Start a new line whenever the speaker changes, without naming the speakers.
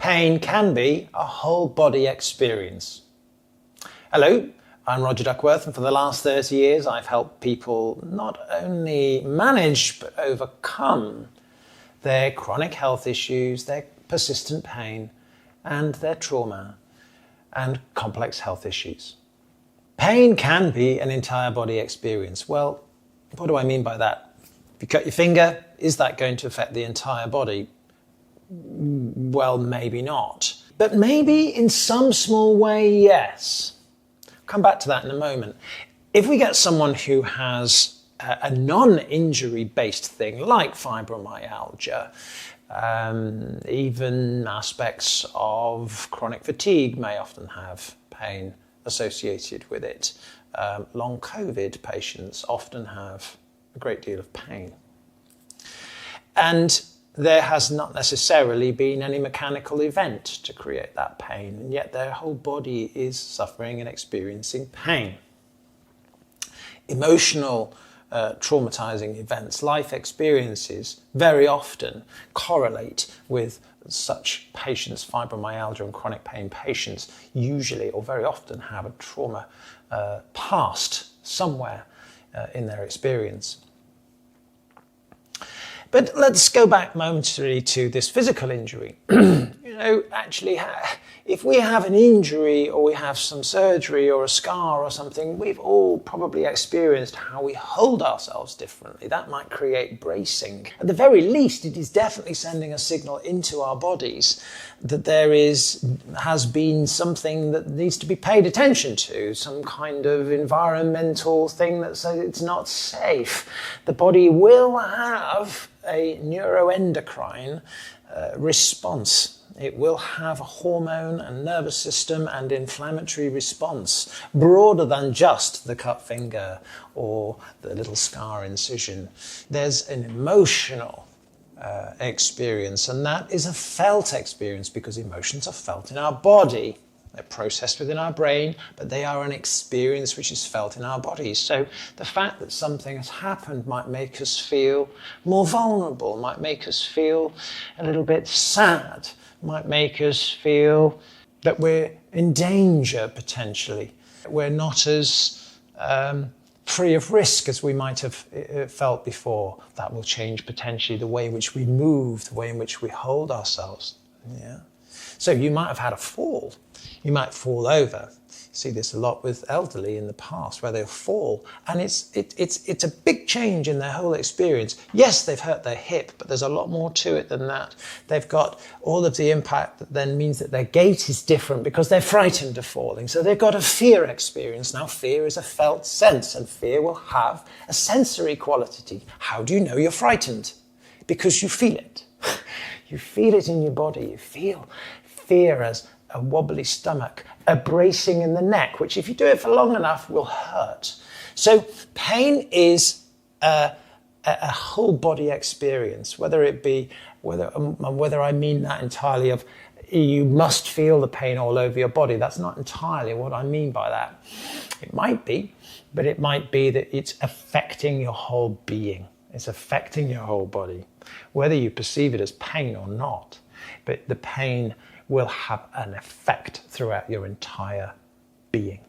pain can be a whole body experience. Hello, I'm Rodger Duckworth, and for the last 30 years I've helped people not only manage but overcome their chronic health issues, their persistent pain, and their trauma and complex health issues. Pain can be an entire body experience. Well, what do I mean by that? If you cut your finger, is that going to affect the entire body? Well, maybe not. But maybe in some small way, yes. I'll come back to that in a moment. If we get someone who has a non-injury based thing like fibromyalgia, even aspects of chronic fatigue may often have pain associated with it. Long COVID patients often have a great deal of pain. And there has not necessarily been any mechanical event to create that pain, and yet their whole body is suffering and experiencing pain. Emotional traumatizing events, life experiences, very often correlate with such patients. Fibromyalgia and chronic pain patients usually or very often have a trauma past somewhere in their experience. But let's go back momentarily to this physical injury. Actually, if we have an injury or we have some surgery or a scar or something, we've all probably experienced how we hold ourselves differently. That might create bracing. At the very least, it is definitely sending a signal into our bodies that there has been something that needs to be paid attention to, some kind of environmental thing that says it's not safe. The body will have a neuroendocrine response. It will have a hormone and nervous system and inflammatory response broader than just the cut finger or the little scar incision. There's an emotional experience, and that is a felt experience because emotions are felt in our body. They're processed within our brain, but they are an experience which is felt in our bodies. So the fact that something has happened might make us feel more vulnerable, might make us feel a little bit sad, might make us feel that we're in danger potentially. We're not as free of risk as we might have felt before. That will change potentially the way in which we move, the way in which we hold ourselves. Yeah. So you might have had a fall. You might fall over. You see this a lot with elderly in the past where they'll fall, and it's a big change in their whole experience. Yes, they've hurt their hip, but there's a lot more to it than that. They've got all of the impact that then means that their gait is different because they're frightened of falling. So they've got a fear experience. Now fear is a felt sense, and fear will have a sensory quality. How do you know you're frightened? Because you feel it. You feel it in your body. You feel fear as a wobbly stomach, a bracing in the neck, which if you do it for long enough will hurt. So pain is a whole body experience, whether I mean that entirely of you must feel the pain all over your body. That's not entirely what I mean by that. It might be, but it might be that it's affecting your whole being. It's affecting your whole body, whether you perceive it as pain or not. But the pain will have an effect throughout your entire being.